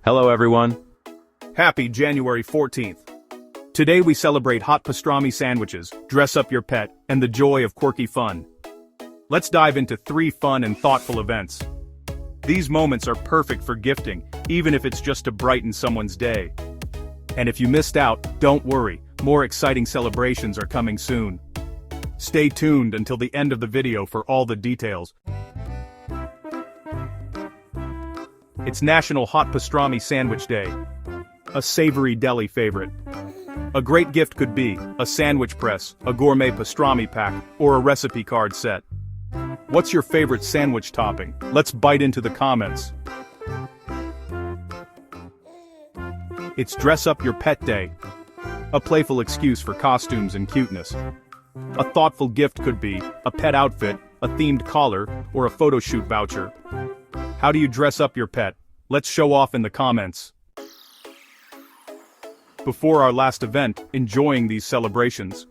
Hello everyone. Happy January 14th. Today we celebrate hot pastrami sandwiches, dress up your pet, and the joy of quirky fun. Let's dive into 3 fun and thoughtful events. These moments are perfect for gifting, even if it's just to brighten someone's day. And if you missed out, don't worry, more exciting celebrations are coming soon. Stay tuned until the end of the video for all the details. It's National Hot Pastrami Sandwich Day. A savory deli favorite. A great gift could be a sandwich press, a gourmet pastrami pack, or a recipe card set. What's your favorite sandwich topping? Let's bite into the comments. It's Dress Up Your Pet Day. A playful excuse for costumes and cuteness. A thoughtful gift could be a pet outfit, a themed collar, or a photo shoot voucher. How do you dress up your pet? Let's show off in the comments. Before our last event, enjoying these celebrations.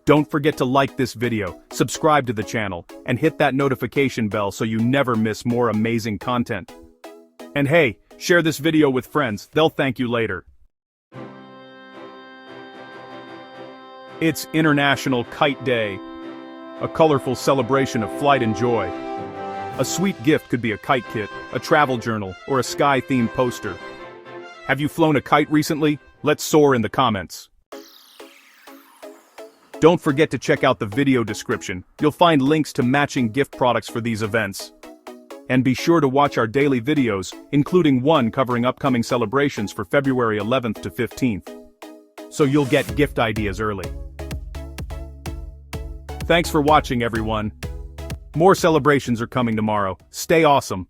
Don't forget to like this video, subscribe to the channel, and hit that notification bell so you never miss more amazing content. And hey, share this video with friends, they'll thank you later. It's International Kite Day. A colorful celebration of flight and joy. A sweet gift could be a kite kit, a travel journal, or a sky-themed poster. Have you flown a kite recently? Let's soar in the comments. Don't forget to check out the video description, you'll find links to matching gift products for these events. And be sure to watch our daily videos, including one covering upcoming celebrations for February 11th to 15th. So you'll get gift ideas early. Thanks for watching everyone. More celebrations are coming tomorrow. Stay awesome.